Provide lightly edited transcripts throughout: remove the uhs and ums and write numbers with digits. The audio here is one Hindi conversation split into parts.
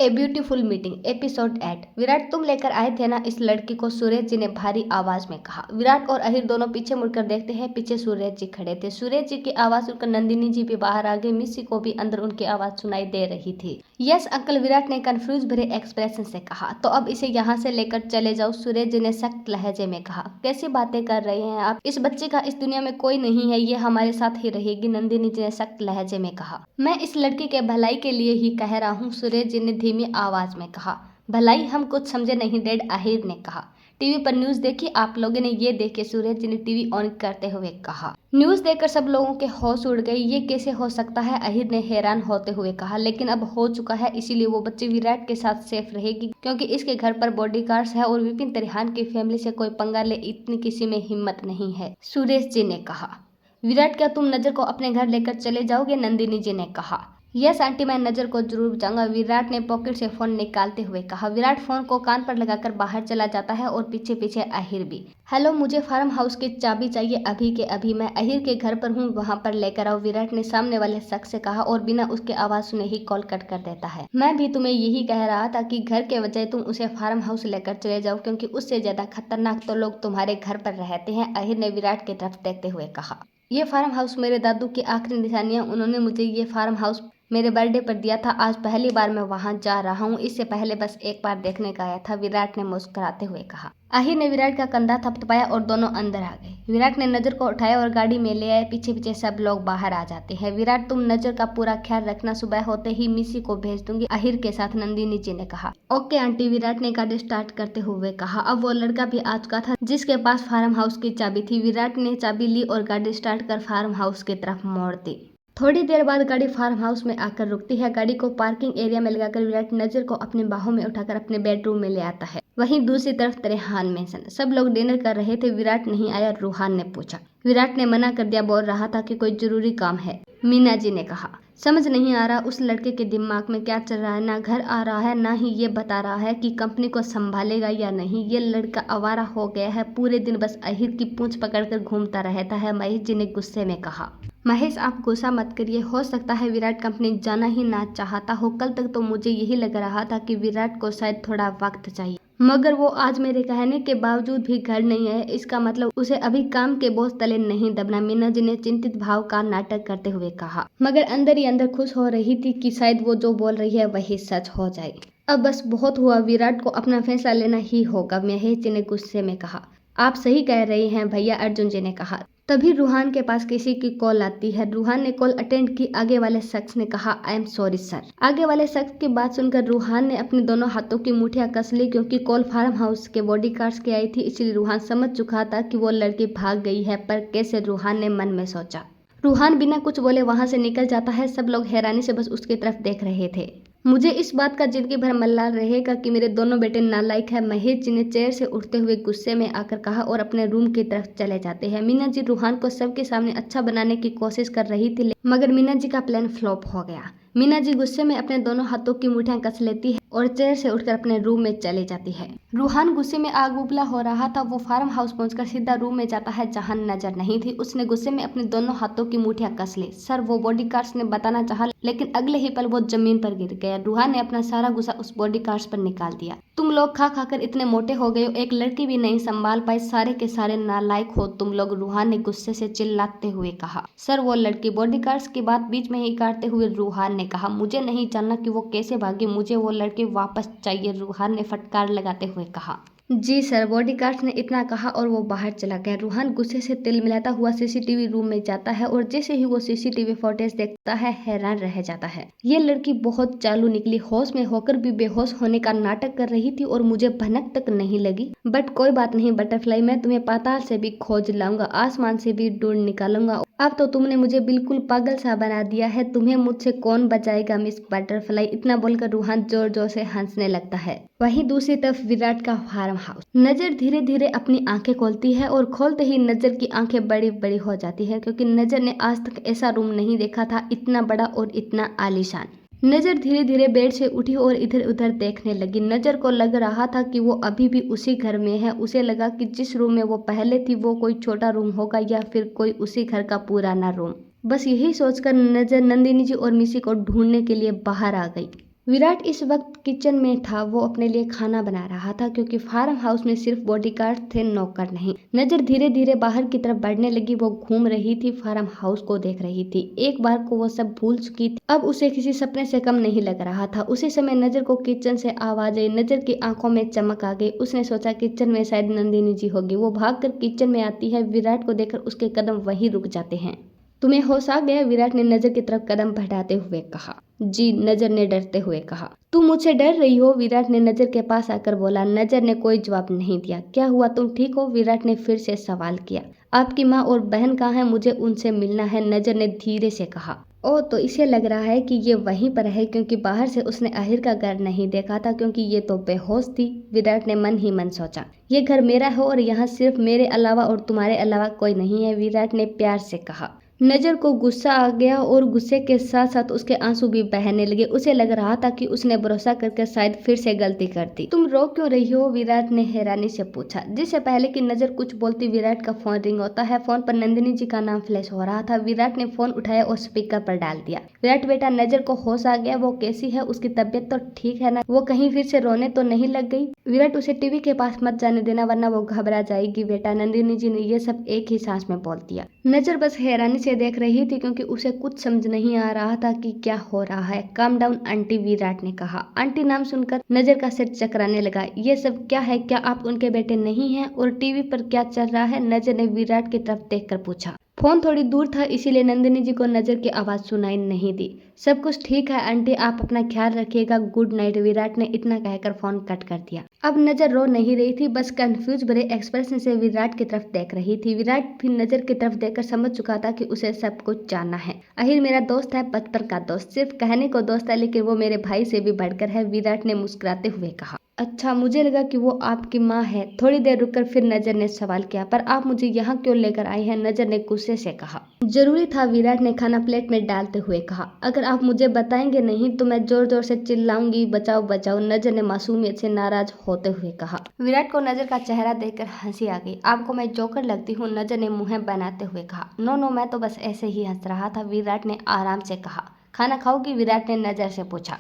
A beautiful meeting episode 8। Virat तुम लेकर आए थे ना इस लड़की को, सुरेश जी ने भारी आवाज में कहा। विराट और अहिर दोनों पीछे मुड़कर देखते हैं। पीछे सुरेश जी खड़े थे। सुरेश जी की आवाज सुनकर नंदिनी जी भी बाहर आ गई। मिस्सी को भी अंदर उनकी आवाज सुनाई दे रही थी। यस अंकल, विराट ने कंफ्यूज भरे एक्सप्रेशन से कहा। तो अब इसे यहाँ से लेकर चले जाओ, सुरेश जी ने सख्त लहजे में कहा। कैसी बातें कर रहे हैं आप? इस बच्चे का इस दुनिया में कोई नहीं है, ये हमारे साथ ही रहेगी, नंदिनी जी ने सख्त लहजे में कहा। मैं इस लड़की के भलाई के लिए ही कह रहा हूँ, सुरेश जी ने धीमी आवाज में कहा। भलाई हम कुछ समझे नहीं डैड, अहिर ने कहा। टीवी पर न्यूज देखी आप लोगों ने? ये देखे, सुरेश जी ने टीवी ऑन करते हुए कहा। न्यूज देखकर सब लोगों के होश उड़ गए। ये कैसे हो सकता है? अहिर ने हैरान होते हुए कहा। लेकिन अब हो चुका है, इसीलिए वो बच्ची विराट के साथ सेफ रहेगी, क्योंकि इसके घर पर बॉडीगार्ड्स है और विपिन त्रिहान की फैमिली से कोई पंगा ले इतनी किसी में हिम्मत नहीं है, सुरेश जी ने कहा। विराट, क्या तुम नजर को अपने घर लेकर चले जाओगे? नंदिनी जी ने कहा। यस आंटी, मैं नजर को जरूर जाऊंगा, विराट ने पॉकेट से फोन निकालते हुए कहा। विराट फोन को कान पर लगाकर बाहर चला जाता है और पीछे पीछे अहिर भी। हेलो, मुझे फार्म हाउस की चाबी चाहिए अभी के अभी, मैं अहिर के घर पर हूँ, वहाँ पर लेकर आओ, विराट ने सामने वाले शख्स से कहा और बिना उसके आवाज सुने ही कॉल कट कर देता है। मैं भी तुम्हें यही कह रहा था कि घर के बजाय तुम उसे फार्म हाउस लेकर चले जाओ, क्योंकि उससे ज्यादा खतरनाक तो लोग तुम्हारे घर पर रहते हैं, अहिर ने विराट की तरफ देखते हुए कहा। ये फार्म हाउस मेरे दादू की आखिरी निशानियां, उन्होंने मुझे ये फार्म हाउस मेरे बर्थडे पर दिया था, आज पहली बार मैं वहां जा रहा हूँ, इससे पहले बस एक बार देखने का आया था, विराट ने मुस्कुराते हुए कहा। अहिर ने विराट का कंधा थपथपाया और दोनों अंदर आ गए। विराट ने नजर को उठाया और गाड़ी में ले आए। पीछे पीछे सब लोग बाहर आ जाते हैं। विराट, तुम नजर का पूरा ख्याल रखना, सुबह होते ही मिसी को भेज दूंगी, अहिर के साथ नंदिनी जी ने कहा। ओके आंटी, विराट ने गाड़ी स्टार्ट करते हुए कहा। अब वो लड़का भी आ चुका था जिसके पास फार्म हाउस की चाबी थी। विराट ने चाबी ली और गाड़ी स्टार्ट कर फार्म हाउस की तरफ मोड़ दी। थोड़ी देर बाद गाड़ी फार्म हाउस में आकर रुकती है। गाड़ी को पार्किंग एरिया में लगाकर विराट नजर को अपनी बाहों में उठाकर अपने बेडरूम में ले आता है। वहीं दूसरी तरफ त्रिहान मेंशन, सब लोग डिनर कर रहे थे, विराट नहीं आया, रूहान ने पूछा। विराट ने मना कर दिया, बोल रहा था कि कोई जरूरी काम है, मीना जी ने कहा। समझ नहीं आ रहा उस लड़के के दिमाग में क्या चल रहा है, ना घर आ रहा है, ना ही ये बता रहा है कि कंपनी को संभालेगा या नहीं, ये लड़का आवारा हो गया है, पूरे दिन बस अहिर की पूंछ पकड़कर घूमता रहता है, महेश जी ने गुस्से में कहा। महेश, आप गुस्सा मत करिए, हो सकता है विराट कंपनी जाना ही ना चाहता हो, कल तक तो मुझे यही लग रहा था कि विराट को शायद थोड़ा वक्त चाहिए, मगर वो आज मेरे कहने के बावजूद भी घर नहीं है, इसका मतलब उसे अभी काम के बोझ तले नहीं दबना, मीना जी ने चिंतित भाव का नाटक करते हुए कहा, मगर अंदर ही अंदर खुश हो रही थी कि शायद वो जो बोल रही है वही सच हो जाए। अब बस बहुत हुआ, विराट को अपना फैसला लेना ही होगा, महेश जी ने गुस्से में कहा। आप सही कह रहे हैं भैया, अर्जुन जी ने कहा। तभी रूहान के पास किसी की कॉल आती है। रूहान ने कॉल अटेंड की। आगे वाले शख्स ने कहा, आई एम सॉरी सर। आगे वाले शख्स की बात सुनकर रूहान ने अपने दोनों हाथों की मुठ्ठियां कस ली, क्योंकि कॉल फार्म हाउस के बॉडीगार्ड्स की आई थी, इसलिए रूहान समझ चुका था कि वो लड़की भाग गई है, पर कैसे, रूहान ने मन में सोचा। रूहान बिना कुछ बोले वहां से निकल जाता है। सब लोग हैरानी से बस उसकी तरफ देख रहे थे। मुझे इस बात का जिंदगी भर मल्लाल रहेगा कि मेरे दोनों बेटे नालायक है, महेश जी ने चेयर से उठते हुए गुस्से में आकर कहा और अपने रूम की तरफ चले जाते हैं। मीना जी रूहान को सबके सामने अच्छा बनाने की कोशिश कर रही थी, मगर मीना जी का प्लान फ्लॉप हो गया। मीना जी गुस्से में अपने दोनों हाथों की मुठ्ठियां कस लेती है और चेयर से उठकर अपने रूम में चली जाती है। रूहान गुस्से में आग उबला हो रहा था। वो फार्म हाउस पहुंचकर सीधा रूम में जाता है जहां नजर नहीं थी। उसने गुस्से में अपने दोनों हाथों की मुठ्ठियां कस ली। सर, वो बॉडीगार्ड्स ने बताना चाहा, लेकिन अगले ही पल वो जमीन पर गिर गया। रूहान ने अपना सारा गुस्सा उस बॉडीगार्ड्स पर निकाल दिया। तुम लोग खा खाकर इतने मोटे हो गए हो, एक लड़की भी नहीं संभाल पाए, सारे के सारे नालायक हो तुम लोग, रूहान ने गुस्से से चिल्लाते हुए कहा। सर, वो लड़की, बॉडीगार्ड्स की बात बीच में ही काटते हुए रूहान ने कहा, मुझे नहीं जानना कि वो कैसे भागी, मुझे वो लड़की वापस चाहिए, रूहान ने फटकार लगाते हुए कहा। जी सर, बॉडीगार्ड्स ने इतना कहा और वो बाहर चला गया। रूहान गुस्से से तिल मिलाता हुआ सीसीटीवी रूम में जाता है और जैसे ही वो सीसीटीवी फुटेज देखता है हैरान रह जाता है। ये लड़की बहुत चालू निकली, होश में होकर भी बेहोश होने का नाटक कर रही थी और मुझे भनक तक नहीं लगी। बट कोई बात नहीं बटरफ्लाई, मैं तुम्हें पाताल से भी खोज लाऊंगा, आसमान से भी ढूंढ निकालूंगा। अब तो तुमने मुझे बिल्कुल पागल सा बना दिया है, तुम्हें मुझसे कौन बचाएगा मिस बटरफ्लाई। इतना बोलकर रूहान जोर जोर से हंसने लगता है। वहीं दूसरी तरफ विराट का फार्म हाउस। नजर धीरे धीरे अपनी आंखें खोलती है और खोलते ही नजर की आंखें बड़ी बड़ी हो जाती है, क्योंकि नजर ने आज तक ऐसा रूम नहीं देखा था, इतना बड़ा और इतना आलीशान। नजर धीरे धीरे बेड से उठी और इधर उधर देखने लगी। नजर को लग रहा था कि वो अभी भी उसी घर में है। उसे लगा कि जिस रूम में वो पहले थी वो कोई छोटा रूम होगा या फिर कोई उसी घर का पुराना रूम। बस यही सोचकर नजर नंदिनी जी और मिसी को ढूंढने के लिए बाहर आ गई। विराट इस वक्त किचन में था। वो अपने लिए खाना बना रहा था क्योंकि फार्म हाउस में सिर्फ बॉडीगार्ड थे, नौकर नहीं। नजर धीरे धीरे बाहर की तरफ बढ़ने लगी। वो घूम रही थी, फार्म हाउस को देख रही थी। एक बार को वो सब भूल चुकी थी। अब उसे किसी सपने से कम नहीं लग रहा था। उसी समय नजर को किचन से आवाज आई। नजर की आंखों में चमक आ गई। उसने सोचा किचन में शायद नंदिनी जी होगी। वो भागकर किचन में आती है। विराट को देखकर उसके कदम वहीं रुक जाते हैं। तुम्हें होश आ गया? विराट ने नजर की तरफ कदम बढ़ाते हुए कहा। जी, नजर ने डरते हुए कहा। तुम मुझसे डर रही हो? विराट ने नजर के पास आकर बोला। नजर ने कोई जवाब नहीं दिया। क्या हुआ, तुम ठीक हो? विराट ने फिर से सवाल किया। आपकी माँ और बहन कहाँ है? मुझे उनसे मिलना है, नजर ने धीरे से कहा। ओ, तो इसे लग रहा है कि ये वहीं पर है, क्योंकि बाहर से उसने अहिर का घर नहीं देखा था, क्योंकि ये तो बेहोश थी। विराट ने मन ही मन सोचा, ये घर मेरा है और यहाँ सिर्फ मेरे अलावा और तुम्हारे अलावा कोई नहीं है, विराट ने प्यार से कहा। नजर को गुस्सा आ गया और गुस्से के साथ साथ उसके आंसू भी बहने लगे। उसे लग रहा था कि उसने भरोसा करके शायद फिर से गलती कर दी। तुम रो क्यों रही हो? विराट ने हैरानी से पूछा। जिससे पहले कि नजर कुछ बोलती विराट का फोन रिंग होता है। फोन पर नंदिनी जी का नाम फ्लैश हो रहा था। विराट ने फोन उठाया और स्पीकर पर डाल दिया। विराट बेटा, नजर को होश आ गया? वो कैसी है? उसकी तबीयत तो ठीक है ना? वो कहीं फिर से रोने तो नहीं लग गई? विराट, उसे टीवी के पास मत जाने देना वरना वो घबरा जाएगी बेटा, नंदिनी जी ने यह सब एक ही सांस में बोल दिया। नजर बस हैरानी से देख रही थी क्योंकि उसे कुछ समझ नहीं आ रहा था कि क्या हो रहा है। काम डाउन आंटी, विराट ने कहा। आंटी नाम सुनकर नजर का सिर चकराने लगा। ये सब क्या है? क्या आप उनके बेटे नहीं हैं? और टीवी पर क्या चल रहा है? नजर ने विराट की तरफ देखकर पूछा। फोन थोड़ी दूर था, इसीलिए नंदिनी जी को नजर की आवाज सुनाई नहीं दी। सब कुछ ठीक है आंटी, आप अपना ख्याल रखिएगा, गुड नाइट, विराट ने इतना कहकर फोन कट कर दिया। अब नजर रो नहीं रही थी, बस कंफ्यूज भरे एक्सप्रेशन से विराट की तरफ देख रही थी। विराट भी नजर की तरफ देखकर समझ चुका था कि उसे सब कुछ जानना है। अहिर मेरा दोस्त है, बचपन का दोस्त, सिर्फ कहने को दोस्त है, लेकिन वो मेरे भाई से भी बढ़कर है, विराट ने मुस्कुराते हुए कहा। अच्छा, मुझे लगा कि वो आपकी माँ है। थोड़ी देर रुककर फिर नजर ने सवाल किया, पर आप मुझे यहाँ क्यों लेकर आई हैं? नजर ने गुस्से से कहा। जरूरी था, विराट ने खाना प्लेट में डालते हुए कहा। अगर आप मुझे बताएंगे नहीं तो मैं जोर जोर से चिल्लाऊंगी, बचाओ बचाओ, नजर ने मासूमियत से नाराज होते हुए कहा। विराट को नजर का चेहरा देखकर हंसी आ गई। आपको मैं जोकर लगती हूँ? नजर ने मुंह बनाते हुए कहा। नो नो, मैं तो बस ऐसे ही हंस रहा था, विराट ने आराम से कहा। खाना खाओगी? विराट ने नजर से पूछा।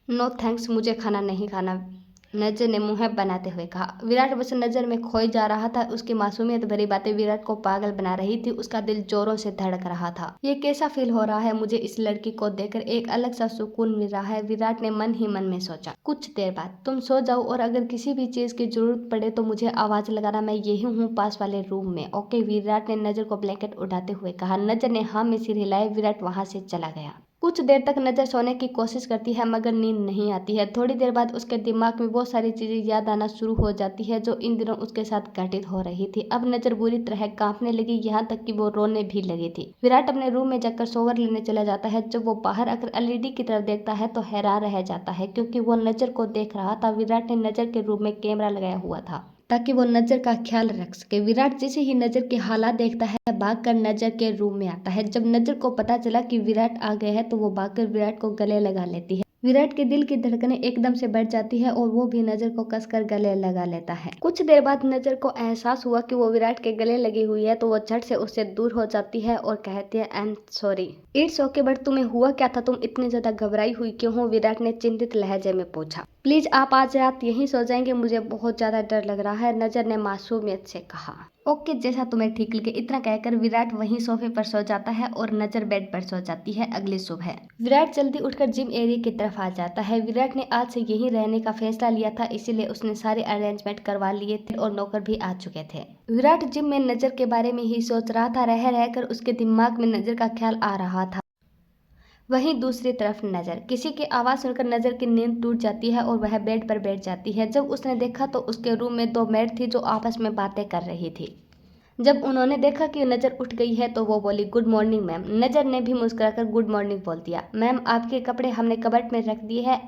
नो थैंक्स, मुझे खाना नहीं खाना, नजर ने मुंह बनाते हुए कहा। विराट बस नजर में खोए जा रहा था। उसकी मासूमियत भरी बातें विराट को पागल बना रही थी। उसका दिल जोरों से धड़क रहा था। ये कैसा फील हो रहा है मुझे? इस लड़की को देखकर एक अलग सा सुकून मिल रहा है, विराट ने मन ही मन में सोचा। कुछ देर बाद, तुम सो जाओ और अगर किसी भी चीज की जरूरत पड़े तो मुझे आवाज लगाना, मैं यही हूँ पास वाले रूम में, ओके, विराट ने नजर को ब्लैंकेट उठाते हुए कहा। नजर ने हाँ में सिर हिलाए। विराट वहां से चला गया। कुछ देर तक नजर सोने की कोशिश करती है मगर नींद नहीं आती है। थोड़ी देर बाद उसके दिमाग में वो सारी चीजें याद आना शुरू हो जाती है जो इन दिनों उसके साथ घटित हो रही थी। अब नजर बुरी तरह कांपने लगी, यहाँ तक कि वो रोने भी लगी थी। विराट अपने रूम में जाकर सोवर लेने चला जाता है। जब वो बाहर आकर एलईडी की तरफ देखता है तो हैरान रह जाता है क्योंकि वो नजर को देख रहा था। विराट ने नजर के रूम में कैमरा लगाया हुआ था ताकि वो नजर का ख्याल रख सके। विराट जैसे ही नजर के हालात देखता है भागकर नजर के रूम में आता है। जब नजर को पता चला कि विराट आ गया है तो वो भागकर विराट को गले लगा लेती है। विराट के दिल की धड़कनें एकदम से बढ़ जाती है और वो भी नजर को कसकर गले लगा लेता है। कुछ देर बाद नजर को एहसास हुआ कि वो विराट के गले लगी हुई है तो वो झट से उससे दूर हो जाती है और कहती है, I am sorry. It's okay, but तुम्हें हुआ क्या था? तुम इतनी ज्यादा घबराई हुई क्यों हो? विराट ने चिंतित लहजे में पूछा। प्लीज आप आज रात यहीं सो जाएंगे, मुझे बहुत ज्यादा डर लग रहा है, नजर ने मासूमियत से कहा। ओके, जैसा तुम्हें ठीक लगे। इतना कहकर विराट वहीं सोफे पर सो जाता है और नजर बेड पर सो जाती है। अगली सुबह विराट जल्दी उठकर जिम एरिया की तरफ आ जाता है। विराट ने आज से यहीं रहने का फैसला लिया था, इसीलिए उसने सारे अरेंजमेंट करवा लिए थे और नौकर भी आ चुके थे। विराट जिम में नजर के बारे में ही सोच रहा था। रह रहकर उसके दिमाग में नजर का ख्याल आ रहा था। वहीं दूसरी तरफ नजर, किसी की आवाज सुनकर नजर की नींद टूट जाती है और वह बेड पर बैठ जाती है। जब उसने देखा तो उसके रूम में दो मेड थी जो आपस में बातें कर रही थी। जब उन्होंने देखा कि नजर उठ गई है तो वो बोली, गुड मॉर्निंग मैम। नजर ने भी मुस्कुराकर गुड मॉर्निंग बोल दिया। मैम आपके कपड़े हमने कबर्ड में रख दिए हैं,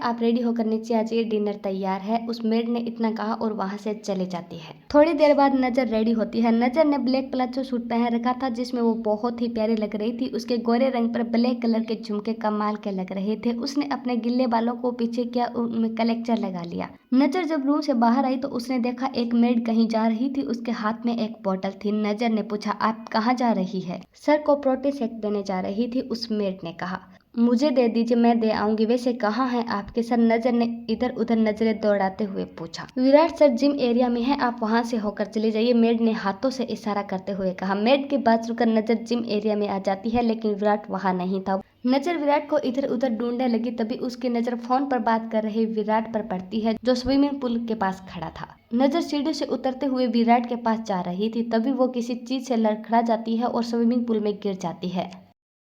आप रेडी होकर नीचे आ जाइए, डिनर तैयार है, उस मेड ने इतना कहा और वहां से चले जाती है। थोड़ी देर बाद नजर रेडी होती है। नजर ने ब्लैक प्लाजो सूट पहन रखा था जिसमें वो बहुत ही प्यारी लग रही थी। उसके गोरे रंग पर ब्लैक कलर के झुमके कमाल के लग रहे थे। उसने अपने गिल्ले बालों को पीछे किया, उनमें कलेक्टर लगा लिया। नजर जब रूम से बाहर आई तो उसने देखा एक मेड कहीं जा रही थी, उसके हाथ में एक बोतल थी। नजर ने पूछा, आप कहाँ जा रही है? सर को प्रोटीन शेक देने जा रही थी, उस मेड ने कहा। मुझे दे दीजिए, मैं दे आऊंगी। वैसे कहाँ है आपके सर? नजर ने इधर उधर नजरें दौड़ाते हुए पूछा। विराट सर जिम एरिया में है, आप वहां से होकर चले जाइए, मेड ने हाथों से इशारा करते हुए कहा। मेड की बात सुनकर नजर जिम एरिया में आ जाती है, लेकिन विराट वहां नहीं था। नजर विराट को इधर उधर ढूंढने लगी, तभी उसकी नजर फोन पर बात कर रहे विराट पर पड़ती है, जो स्विमिंग पूल के पास खड़ा था। नजर सीढ़ी से उतरते हुए विराट के पास जा रही थी, तभी वो किसी चीज से लड़खड़ा जाती है और स्विमिंग पूल में गिर जाती है।